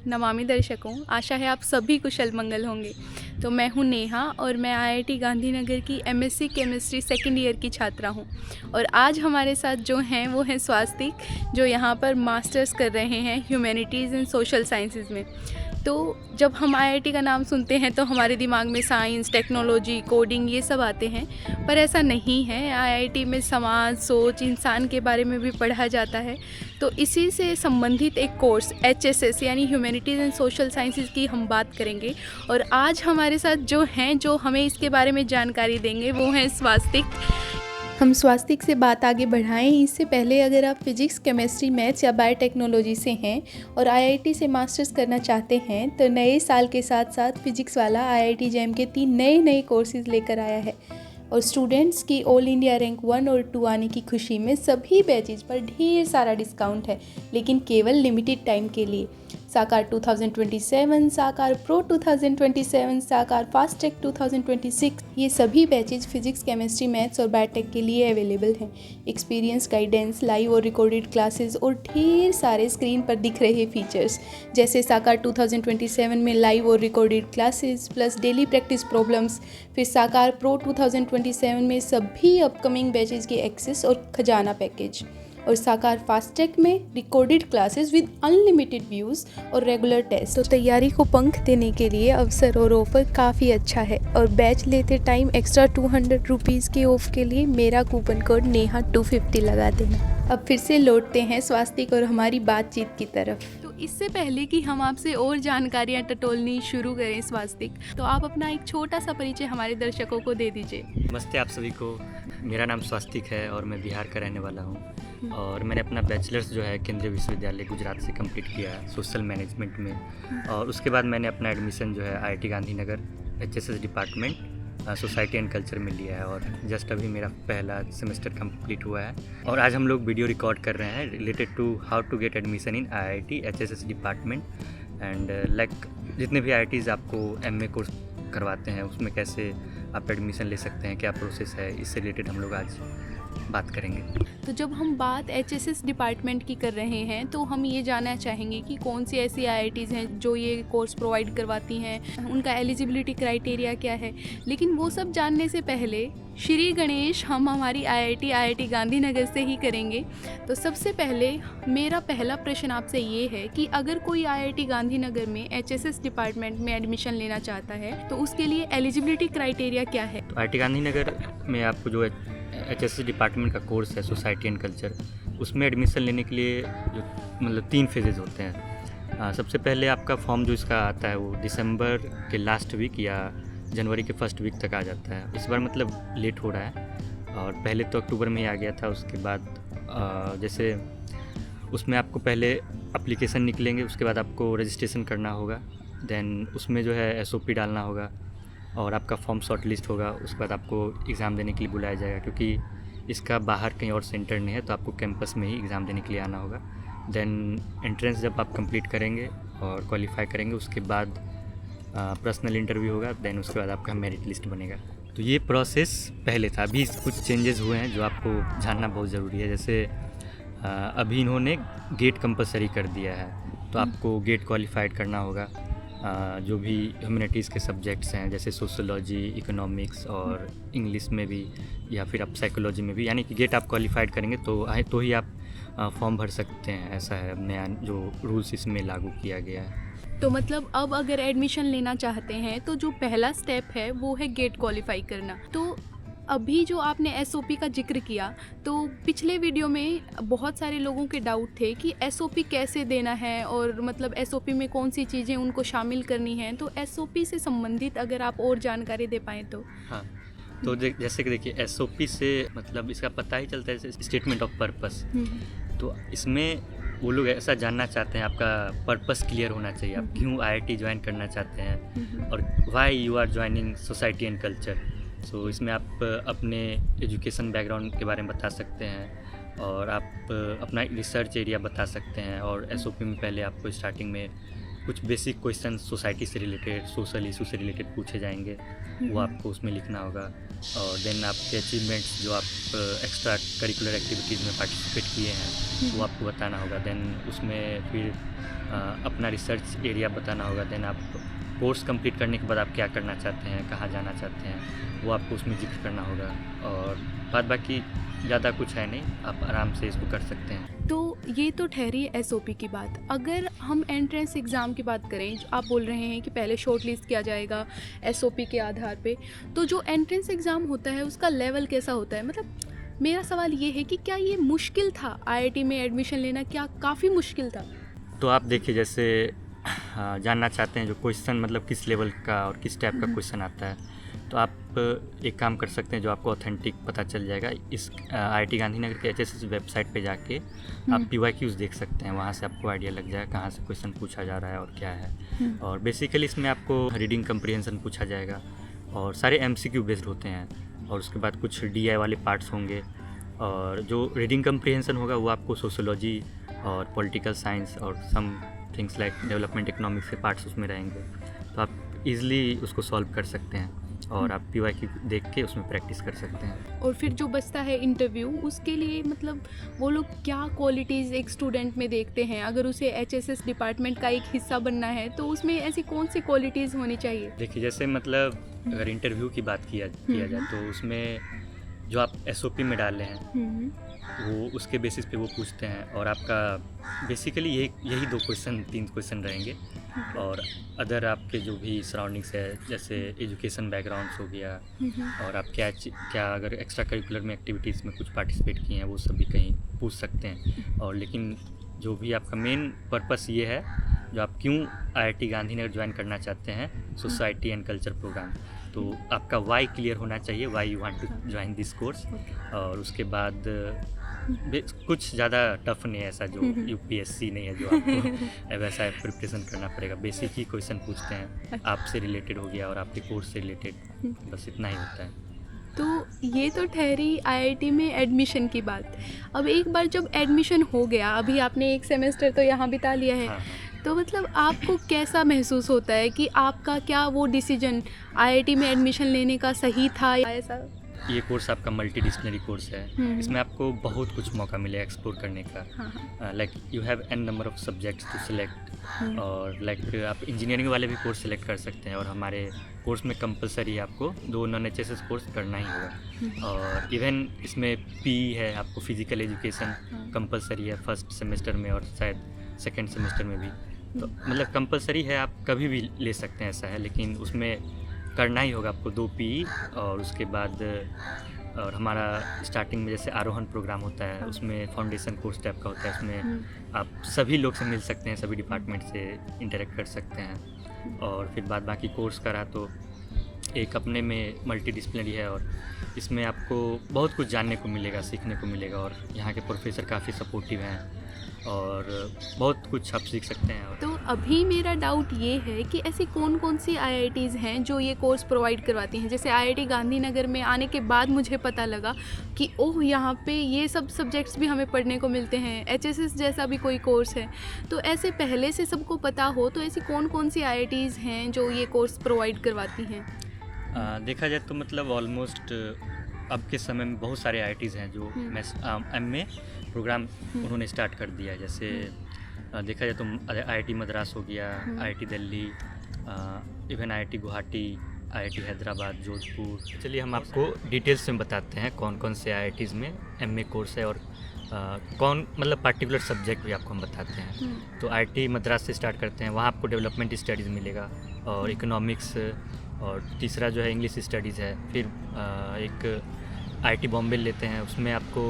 नमामि दर्शकों, आशा है आप सभी कुशल मंगल होंगे। तो मैं हूँ नेहा और मैं आईआईटी गांधीनगर की एमएससी केमिस्ट्री सेकंड ईयर की छात्रा हूँ। और आज हमारे साथ जो हैं वो हैं स्वास्तिक, जो यहाँ पर मास्टर्स कर रहे हैं ह्यूमैनिटीज़ एंड सोशल साइंसेज में। तो जब हम आईआईटी का नाम सुनते हैं तो हमारे दिमाग में साइंस, टेक्नोलॉजी, कोडिंग ये सब आते हैं, पर ऐसा नहीं है। आईआईटी में समाज, सोच, इंसान के बारे में भी पढ़ा जाता है। तो इसी से संबंधित एक कोर्स एचएसएस यानी ह्यूमैनिटीज़ एंड सोशल साइंसेज की हम बात करेंगे। और आज हमारे साथ जो हैं, जो हमें इसके बारे में जानकारी देंगे, वो हैं स्वास्तिक। हम स्वास्तिक से बात आगे बढ़ाएं इससे पहले, अगर आप फिजिक्स, केमिस्ट्री, मैथ्स या बायोटेक्नोलॉजी से हैं और आईआईटी से मास्टर्स करना चाहते हैं तो नए साल के साथ साथ फिजिक्स वाला आईआईटी जैम के 3 नए कोर्सेज लेकर आया है। और स्टूडेंट्स की ऑल इंडिया रैंक 1 और 2 आने की खुशी में सभी बैचेज पर ढेर सारा डिस्काउंट है, लेकिन केवल लिमिटेड टाइम के लिए। साकार 2027, साकार प्रो 2027, साकार फास्ट टेक 2026, ये सभी बैचेज फिजिक्स, केमिस्ट्री, मैथ्स और बायोटेक के लिए अवेलेबल हैं। एक्सपीरियंस गाइडेंस, लाइव और रिकॉर्डेड क्लासेस और ढेर सारे स्क्रीन पर दिख रहे फीचर्स, जैसे साकार 2027 में लाइव और recorded classes plus daily practice problems. फिर साकार प्रो 2027 में सभी अपकमिंग बैचेज के एक्सेस और खजाना पैकेज। और साकार फास्टैग में recorded classes with unlimited views और रेगुलर टेस्ट। तो तैयारी को पंख देने के लिए अवसर और ऑफर काफ़ी अच्छा है। और बैच लेते टाइम एक्स्ट्रा 200 रुपीज़ के ऑफ के लिए मेरा कूपन कोड नेहा 250 लगा देना। अब फिर से लौटते हैं स्वास्तिक और हमारी बातचीत की तरफ। तो इससे पहले कि हम आपसे और जानकारियाँ टटोलनी शुरू करें स्वास्तिक, तो आप अपना एक छोटा सा परिचय हमारे दर्शकों को दे दीजिए। नमस्ते आप सभी को, मेरा नाम स्वास्तिक है और मैं बिहार का रहने वाला हूँ। और मैंने अपना बैचलर्स जो है केंद्रीय विश्वविद्यालय गुजरात से कंप्लीट किया है सोशल मैनेजमेंट में। और उसके बाद मैंने अपना एडमिशन जो है IIT Gandhinagar HSS department society and culture में लिया है। और जस्ट अभी मेरा पहला सेमेस्टर कंप्लीट हुआ है। और आज हम लोग वीडियो रिकॉर्ड कर रहे हैं related to how to get admission in IIT HSS department and like जितने भी आईआईटीज़ आपको एमए कोर्स करवाते हैं उसमें कैसे आप एडमिशन ले सकते हैं, क्या प्रोसेस है, इससे रिलेटेड हम लोग आज बात करेंगे। तो जब हम बात एचएसएस डिपार्टमेंट की कर रहे हैं तो हम ये जानना चाहेंगे कि कौन सी ऐसी आईआईटीज़ हैं जो ये कोर्स प्रोवाइड करवाती हैं, उनका एलिजिबिलिटी क्राइटेरिया क्या है। लेकिन वो सब जानने से पहले श्री गणेश हम हमारी आईआईटी गांधीनगर से ही करेंगे। तो सबसे पहले मेरा पहला प्रश्न आपसे ये है कि अगर कोई आईआईटी गांधीनगर में एचएसएस डिपार्टमेंट में एडमिशन लेना चाहता है तो उसके लिए एलिजिबिलिटी क्राइटेरिया क्या है? तो आईआईटी गांधीनगर में आपको जो एचएसएस डिपार्टमेंट का कोर्स है सोसाइटी एंड कल्चर, उसमें एडमिशन लेने के लिए जो मतलब 3 फेजेज़ होते हैं। सबसे पहले आपका फॉर्म जो इसका आता है वो दिसंबर के लास्ट वीक या जनवरी के फर्स्ट वीक तक आ जाता है। इस बार मतलब लेट हो रहा है और पहले तो अक्टूबर में ही आ गया था। उसके बाद जैसे उसमें आपको पहले एप्लीकेशन निकलेंगे, उसके बाद आपको रजिस्ट्रेशन करना होगा, देन उसमें जो है एसओपी डालना होगा और आपका फॉर्म शॉर्ट लिस्ट होगा। उसके बाद आपको एग्ज़ाम देने के लिए बुलाया जाएगा, क्योंकि इसका बाहर कहीं और सेंटर नहीं है तो आपको कैंपस में ही एग्ज़ाम देने के लिए आना होगा। देन एंट्रेंस जब आप कंप्लीट करेंगे और क्वालिफाई करेंगे उसके बाद पर्सनल इंटरव्यू होगा, देन उसके बाद आपका मेरिट लिस्ट बनेगा। तो ये प्रोसेस पहले था, अभी कुछ चेंजेस हुए हैं जो आपको जानना बहुत ज़रूरी है। जैसे अभी इन्होंने गेट कंपलसरी कर दिया है, तो आपको गेट क्वालिफाइड करना होगा। जो भी ह्यूमैनिटीज़ के सब्जेक्ट्स हैं जैसे सोशोलॉजी, इकोनॉमिक्स और इंग्लिश में भी या फिर आप साइकोलॉजी में भी, यानी कि गेट आप क्वालिफाइड करेंगे तो ही आप फॉर्म भर सकते हैं। ऐसा है नया जो रूल्स इसमें लागू किया गया है। तो मतलब अब अगर एडमिशन लेना चाहते हैं तो जो पहला स्टेप है वो है गेट क्वालिफाई करना। तो अभी जो आपने एसओपी का जिक्र किया, तो पिछले वीडियो में बहुत सारे लोगों के डाउट थे कि एसओपी कैसे देना है और मतलब एसओपी में कौन सी चीज़ें उनको शामिल करनी हैं। तो एसओपी से संबंधित अगर आप और जानकारी दे पाएँ तो। हाँ, तो जैसे कि देखिए एसओपी से मतलब इसका पता ही चलता है, स्टेटमेंट ऑफ पर्पस। तो इसमें वो लोग ऐसा जानना चाहते हैं, आपका पर्पस क्लियर होना चाहिए, आप क्यों आईआईटी ज्वाइन करना चाहते हैं और why you are joining society and culture. So इसमें आप अपने एजुकेशन बैकग्राउंड के बारे में बता सकते हैं और आप अपना रिसर्च एरिया बता सकते हैं। और एसओपी में पहले आपको स्टार्टिंग में कुछ बेसिक क्वेश्चन सोसाइटी से रिलेटेड, सोशल इशू से रिलेटेड पूछे जाएंगे, वो आपको उसमें लिखना होगा। और देन आपके अचीवमेंट्स जो आप एक्स्ट्रा करिकुलर एक्टिविटीज़ में पार्टिसिपेट किए हैं वो आपको बताना होगा। देन उसमें फिर अपना रिसर्च एरिया बताना होगा। देन आप कोर्स कंप्लीट करने के बाद आप क्या करना चाहते हैं, कहाँ जाना चाहते हैं, वो आपको उसमें जिक्र करना होगा। और बाद बाकी ज़्यादा कुछ है नहीं, आप आराम से इसको कर सकते हैं। तो ये तो ठहरी एसओपी की बात। अगर हम एंट्रेंस एग्ज़ाम की बात करें, जो आप बोल रहे हैं कि पहले शॉर्ट लिस्ट किया जाएगा एसओपी के आधार पे, तो जो एंट्रेंस एग्ज़ाम होता है उसका लेवल कैसा होता है? मतलब मेरा सवाल ये है कि क्या ये मुश्किल था आईआईटी में एडमिशन लेना, क्या काफ़ी मुश्किल था? तो आप देखिए, जैसे जानना चाहते हैं जो क्वेश्चन मतलब किस लेवल का और किस टाइप का क्वेश्चन आता है, तो आप एक काम कर सकते हैं जो आपको ऑथेंटिक पता चल जाएगा। इस आईआईटी गांधीनगर के एचएसएस वेबसाइट पे जाके आप पीवाईक्यूज़ देख सकते हैं। वहाँ से आपको आइडिया लग जाएगा कहाँ से क्वेश्चन पूछा जा रहा है और क्या है। और बेसिकली इसमें आपको रीडिंग कंप्रीहेंशन पूछा जाएगा और सारे एमसीक्यू बेस्ड होते हैं। और उसके बाद कुछ डीआई वाले पार्ट्स होंगे। और जो रीडिंग कंप्रीहेंशन होगा वो आपको सोशोलॉजी और पॉलिटिकल साइंस और some things like development economics के पार्ट्स उसमें रहेंगे, तो आप इजीली उसको सॉल्व कर सकते हैं और आप पीवाईक्यू देख के उसमें प्रैक्टिस कर सकते हैं। और फिर जो बचता है इंटरव्यू, उसके लिए मतलब वो लोग क्या क्वालिटीज़ एक स्टूडेंट में देखते हैं? अगर उसे एचएसएस डिपार्टमेंट का एक हिस्सा बनना है तो उसमें ऐसी कौन सी क्वालिटीज़ होनी चाहिए? देखिए, जैसे मतलब अगर इंटरव्यू की बात किया जाए तो उसमें जो आप एसओपी में डाल रहे हैं वो उसके बेसिस पे वो पूछते हैं। और आपका बेसिकली यही 3 क्वेश्चन रहेंगे। और अदर आपके जो भी सराउंडिंग्स है, जैसे एजुकेशन बैकग्राउंड्स हो गया, और आप क्या अगर एक्स्ट्रा करिकुलर में एक्टिविटीज़ में कुछ पार्टिसिपेट किए हैं वो सब भी कहीं पूछ सकते हैं। और लेकिन जो भी आपका मेन पर्पस ये है, जो आप क्यों आईआईटी गांधीनगर ज्वाइन करना चाहते हैं, सोसाइटी एंड कल्चर प्रोग्राम, तो आपका वाई क्लियर होना चाहिए, why you want to join this course. और उसके बाद कुछ ज़्यादा टफ नहीं है ऐसा जो यूपीएससी नहीं है जो आपको वैसा प्रिपरेशन करना पड़ेगा। बेसिक ही क्वेश्चन पूछते हैं, आपसे रिलेटेड हो गया और आपके कोर्स से रिलेटेड, बस इतना ही होता है। तो ये तो ठहरी आईआईटी में एडमिशन की बात। अब एक बार जब एडमिशन हो गया, अभी आपने 1 सेमेस्टर तो यहाँ बिता लिया है, हाँ। तो मतलब आपको कैसा महसूस होता है कि आपका क्या वो डिसीजन आईआईटी में एडमिशन लेने का सही था या ऐसा? ये कोर्स आपका मल्टी डिसिप्लिनरी कोर्स है। इसमें आपको बहुत कुछ मौका मिलेगा एक्सप्लोर करने का। Like you have an number of subjects to select. और लाइक आप इंजीनियरिंग वाले भी कोर्स सिलेक्ट कर सकते हैं। और हमारे कोर्स में कंपलसरी आपको 2 नॉन एचएसएस कोर्स करना ही होगा। और इवन इसमें पीई है, आपको फिजिकल एजुकेशन कंपलसरी है फर्स्ट सेमेस्टर में और शायद सेकेंड सेमेस्टर में भी। तो मतलब कंपलसरी है, आप कभी भी ले सकते हैं ऐसा है, लेकिन उसमें करना ही होगा आपको 2 पीई। और उसके बाद और हमारा स्टार्टिंग में जैसे आरोहण प्रोग्राम होता है, उसमें फाउंडेशन कोर्स टाइप का होता है। उसमें आप सभी लोग से मिल सकते हैं, सभी डिपार्टमेंट से इंटरेक्ट कर सकते हैं। और फिर बाद बाकी कोर्स करा तो एक अपने में मल्टी डिसिप्लिनरी है और इसमें आपको बहुत कुछ जानने को मिलेगा, सीखने को मिलेगा। और यहाँ के प्रोफेसर काफ़ी सपोर्टिव हैं और बहुत कुछ आप सीख सकते हैं। तो अभी मेरा डाउट ये है कि ऐसी कौन कौन सी आईआईटीज़ हैं जो ये कोर्स प्रोवाइड करवाती हैं? जैसे आईआईटी गांधीनगर में आने के बाद मुझे पता लगा कि ओह, यहाँ पे ये सब सब्जेक्ट्स भी हमें पढ़ने को मिलते हैं, एचएसएस जैसा भी कोई कोर्स है। तो ऐसे पहले से सबको पता हो तो ऐसी कौन कौन सी आईआईटीज़ हैं जो ये कोर्स प्रोवाइड करवाती हैं? देखा जाए तो मतलब ऑलमोस्ट अब के समय में बहुत सारे आईआईटीज़ हैं जो एमए प्रोग्राम उन्होंने स्टार्ट कर दिया है। जैसे देखा जाए तो आईआईटी मद्रास हो गया, IIT Delhi, even IIT Guwahati, IIT Hyderabad, Jodhpur. चलिए हम आपको डिटेल्स में बताते हैं कौन कौन से आईआईटीज़ में एमए कोर्स है और कौन मतलब पार्टिकुलर सब्जेक्ट भी आपको हम बताते हैं। तो आईआईटी मद्रास से स्टार्ट करते हैं, वहाँ आपको डेवलपमेंट स्टडीज़ मिलेगा और इकोनॉमिक्स, और तीसरा जो है इंग्लिश स्टडीज़ है। फिर एक आईआईटी बॉम्बे लेते हैं, उसमें आपको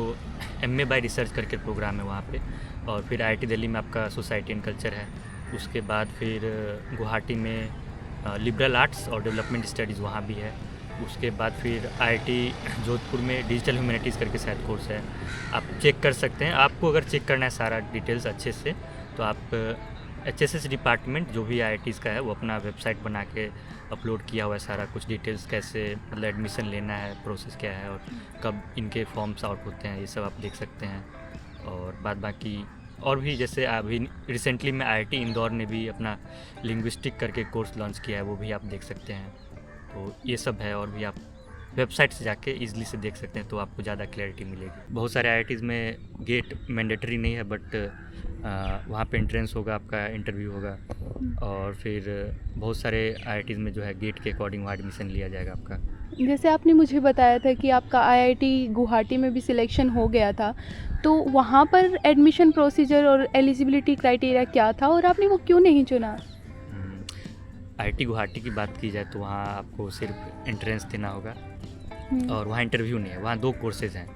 एमए बाय रिसर्च करके प्रोग्राम है वहाँ पे। और फिर आईआईटी दिल्ली में आपका सोसाइटी एंड कल्चर है। उसके बाद फिर गुवाहाटी में लिबरल आर्ट्स और डेवलपमेंट स्टडीज़ वहाँ भी है। उसके बाद फिर आईआईटी जोधपुर में डिजिटल ह्यूमैनिटीज़ करके शायद कोर्स है, आप चेक कर सकते हैं। आपको अगर चेक करना है सारा डिटेल्स अच्छे से तो आप एचएसएस डिपार्टमेंट जो भी आईआईटीज़ का है वो अपना वेबसाइट बना के अपलोड किया हुआ है सारा कुछ डिटेल्स, कैसे मतलब एडमिशन लेना है, प्रोसेस क्या है और कब इनके फॉर्म्स आउट होते हैं, ये सब आप देख सकते हैं। और बाद बाकी और भी जैसे अभी रिसेंटली में आईआईटी इंदौर ने भी अपना लिंग्विस्टिक करके कोर्स लॉन्च किया है, वो भी आप देख सकते हैं। तो ये सब है, और भी आप वेबसाइट से जाके इजीली से देख सकते हैं, तो आपको ज़्यादा क्लैरिटी मिलेगी। बहुत सारे आईआईटीज़ में गेट मैंडेटरी नहीं है, बट वहाँ पे एंट्रेंस होगा, आपका इंटरव्यू होगा, और फिर बहुत सारे आईआईटीज़ में जो है गेट के अकॉर्डिंग वहाँ एडमिशन लिया जाएगा आपका। जैसे आपने मुझे बताया था कि आपका आईआईटी गुवाहाटी में भी सिलेक्शन हो गया था, तो वहाँ पर एडमिशन प्रोसीजर और एलिजिबिलिटी क्राइटेरिया क्या था और आपने वो क्यों नहीं चुना? आईआईटी गुवाहाटी की बात की जाए तो वहाँ आपको सिर्फ एंट्रेंस देना होगा, और वहाँ इंटरव्यू नहीं है। वहाँ 2 कोर्सेज़ हैं,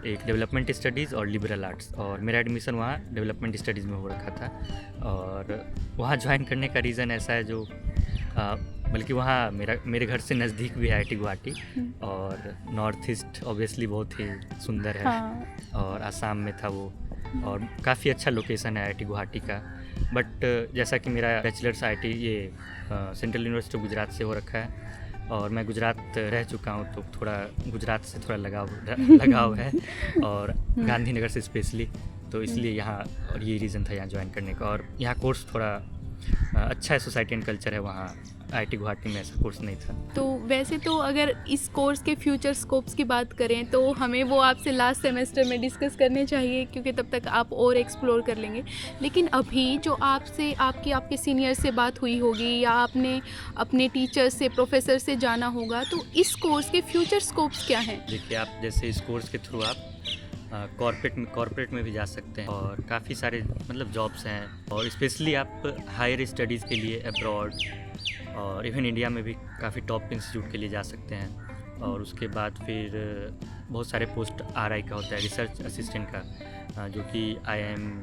एक डेवलपमेंट स्टडीज़ और लिबरल आर्ट्स, और मेरा एडमिशन वहाँ डेवलपमेंट स्टडीज़ में हो रखा था। और वहाँ ज्वाइन करने का रीज़न ऐसा है, जो बल्कि वहाँ मेरे घर से नज़दीक भी है आईआईटी गुवाहाटी, और नॉर्थ ईस्ट ऑब्वियसली बहुत ही सुंदर है। हाँ। और आसाम में था वो, और काफ़ी अच्छा लोकेशन है आईआईटी गुवाहाटी का। बट जैसा कि मेरा बैचलर्स आईआईटी ये सेंट्रल यूनिवर्सिटी ऑफ गुजरात से हो रखा है, और मैं गुजरात रह चुका हूँ, तो थोड़ा गुजरात से थोड़ा लगाव है, और गांधीनगर से स्पेशली, तो इसलिए यहाँ, और ये रीज़न था यहाँ ज्वाइन करने का। और यहाँ कोर्स थोड़ा अच्छा है, सोसाइटी एंड कल्चर है, वहाँ आईआईटी गुवाहाटी में ऐसा कोर्स नहीं था। तो वैसे तो अगर इस कोर्स के फ्यूचर स्कोप्स की बात करें तो हमें वो आपसे लास्ट सेमेस्टर में डिस्कस करने चाहिए, क्योंकि तब तक आप और एक्सप्लोर कर लेंगे। लेकिन अभी जो आपसे आपके सीनियर से बात हुई होगी, या आपने अपने टीचर से, प्रोफेसर से जाना होगा, तो इस कोर्स के फ्यूचर स्कोप्स क्या हैं? देखिए, आप जैसे इस कोर्स के थ्रू आप कॉर्पोरेट में भी जा सकते हैं, और काफ़ी सारे मतलब जॉब्स हैं, और स्पेशली आप हायर स्टडीज़ के लिए अब्रॉड और इवन इंडिया में भी काफ़ी टॉप इंस्टीट्यूट के लिए जा सकते हैं। और उसके बाद फिर बहुत सारे पोस्ट आरआई का होता है, रिसर्च असिस्टेंट का, जो कि आईआईएम,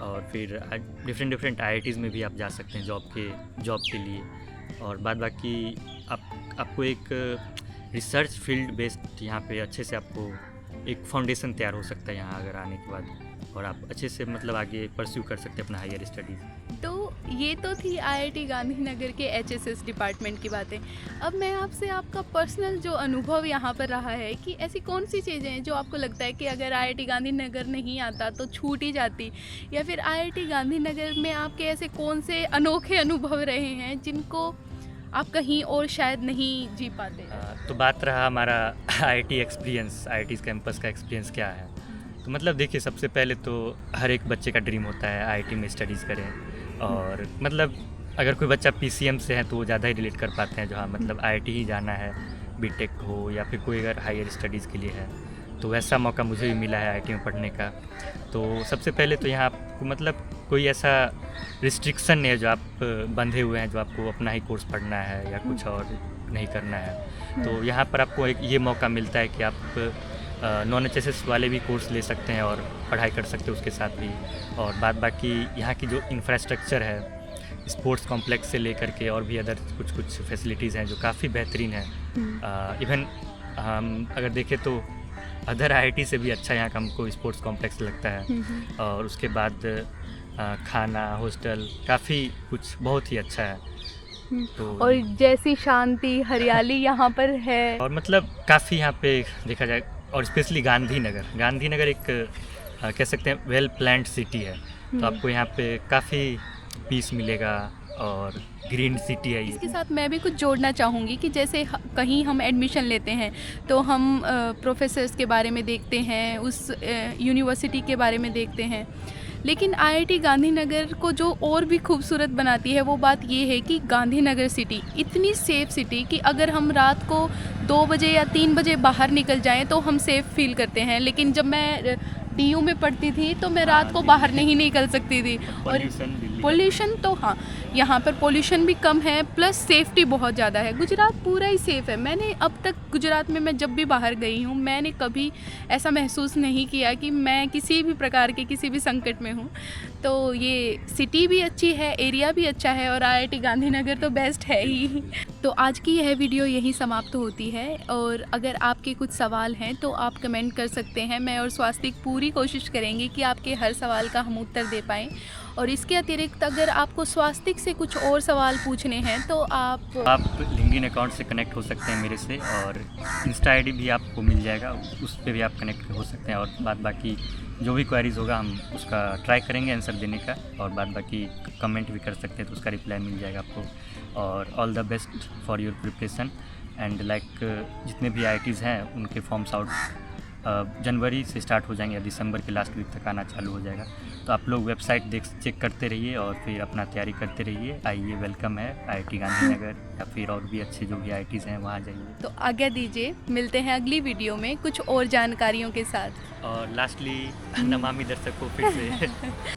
और फिर डिफरेंट आईआईटीज़ में भी आप जा सकते हैं जॉब के लिए। और बाद बाकी आपको एक रिसर्च फील्ड बेस्ड यहाँ पे अच्छे से आपको एक फाउंडेशन तैयार हो सकता है यहाँ अगर आने के बाद, और आप अच्छे से मतलब आगे परस्यू कर सकते हैं अपना हायर स्टडीज़। तो ये तो थी आईआईटी गांधीनगर के एचएसएस डिपार्टमेंट की बातें। अब मैं आपसे आपका पर्सनल जो अनुभव यहाँ पर रहा है, कि ऐसी कौन सी चीज़ें हैं जो आपको लगता है कि अगर आईआईटी गांधीनगर नहीं आता तो छूट ही जाती, या फिर आईआईटी गांधीनगर में आपके ऐसे कौन से अनोखे अनुभव रहे हैं जिनको आप कहीं और शायद नहीं जी पाते? तो बात रहा हमारा आईआईटी एक्सपीरियंस, आईआईटी कैंपस का एक्सपीरियंस क्या है। तो मतलब देखिए, सबसे पहले तो हर एक बच्चे का ड्रीम होता है आईआईटी में स्टडीज़ करें, और मतलब अगर कोई बच्चा पीसीएम से है तो वो ज़्यादा ही रिलेट कर पाते हैं, जो हाँ मतलब आईआईटी ही जाना है, बीटेक हो या फिर कोई अगर हायर स्टडीज़ के लिए है, तो वैसा मौका मुझे भी मिला है आईआईटी में पढ़ने का। तो सबसे पहले तो यहाँ आपको मतलब कोई ऐसा रिस्ट्रिक्शन नहीं है जो आप बंधे हुए हैं, जो आपको अपना ही कोर्स पढ़ना है या कुछ और नहीं करना है। तो यहाँ पर आपको एक ये मौका मिलता है कि आप नॉन एचएसएस वाले भी कोर्स ले सकते हैं और पढ़ाई कर सकते हैं उसके साथ भी। और बाद बाकी यहाँ की जो इंफ्रास्ट्रक्चर है, स्पोर्ट्स कॉम्प्लेक्स से लेकर के और भी अदर कुछ फैसिलिटीज़ हैं जो काफ़ी बेहतरीन है। इवन हम अगर देखें तो अदर आईआईटी से भी अच्छा यहाँ का हमको स्पोर्ट्स कॉम्प्लेक्स लगता है। और उसके बाद खाना, हॉस्टल, काफ़ी कुछ बहुत ही अच्छा है। तो और जैसी शांति, हरियाली यहाँ पर है, और मतलब काफ़ी यहाँ पे देखा जाए, और स्पेशली गांधीनगर एक कह सकते हैं वेल प्लान्ड सिटी है, तो आपको यहाँ पे काफ़ी पीस मिलेगा और ग्रीन सिटी है ये। इसके साथ मैं भी कुछ जोड़ना चाहूँगी कि जैसे कहीं हम एडमिशन लेते हैं तो हम प्रोफेसर्स के बारे में देखते हैं, उस यूनिवर्सिटी के बारे में देखते हैं, लेकिन आईआईटी गांधीनगर को जो और भी खूबसूरत बनाती है वो बात ये है कि गांधीनगर सिटी इतनी सेफ़ सिटी कि अगर हम रात को 2 बजे या 3 बजे बाहर निकल जाएं तो हम सेफ़ फील करते हैं। लेकिन जब मैं डीयू में पढ़ती थी तो मैं रात को बाहर नहीं निकल सकती थी। और पोल्यूशन तो हाँ, यहाँ पर पोल्यूशन भी कम है, प्लस सेफ्टी बहुत ज़्यादा है। गुजरात पूरा ही सेफ़ है। मैंने अब तक गुजरात में मैं जब भी बाहर गई हूँ, मैंने कभी ऐसा महसूस नहीं किया कि मैं किसी भी प्रकार के किसी भी संकट में हूँ। तो ये सिटी भी अच्छी है, एरिया भी अच्छा है, और आईआईटी गांधीनगर तो बेस्ट है ही। तो आज की यह वीडियो यहीं समाप्त होती है, और अगर आपके कुछ सवाल हैं तो आप कमेंट कर सकते हैं। मैं और स्वास्तिक पूरी कोशिश करेंगे कि आपके हर सवाल का हम उत्तर दे पाएँ। और इसके अतिरिक्त अगर आपको स्वास्थ्य से कुछ और सवाल पूछने हैं तो आप लिंक्डइन अकाउंट से कनेक्ट हो सकते हैं मेरे से, और इंस्टा आईडी भी आपको मिल जाएगा, उस पर भी आप कनेक्ट हो सकते हैं। और बाकी जो भी क्वेरीज़ होगा हम उसका ट्राई करेंगे आंसर देने का, और बाकी कमेंट भी कर सकते हैं तो उसका रिप्लाई मिल जाएगा आपको। और all the best for your preparation and जितने भी IITs हैं उनके फॉर्म्स आउट जनवरी से स्टार्ट हो जाएंगे या दिसंबर के लास्ट वीक तक आना चालू हो जाएगा। तो आप लोग वेबसाइट चेक करते रहिए और फिर अपना तैयारी करते रहिए। आइए, वेलकम है IIT गांधीनगर, या फिर और भी अच्छे जो भी IITs हैं वहाँ जाइए। तो आज्ञा दीजिए, मिलते हैं अगली वीडियो में कुछ और जानकारियों के साथ। और लास्टली नमामि दर्शकों फिर से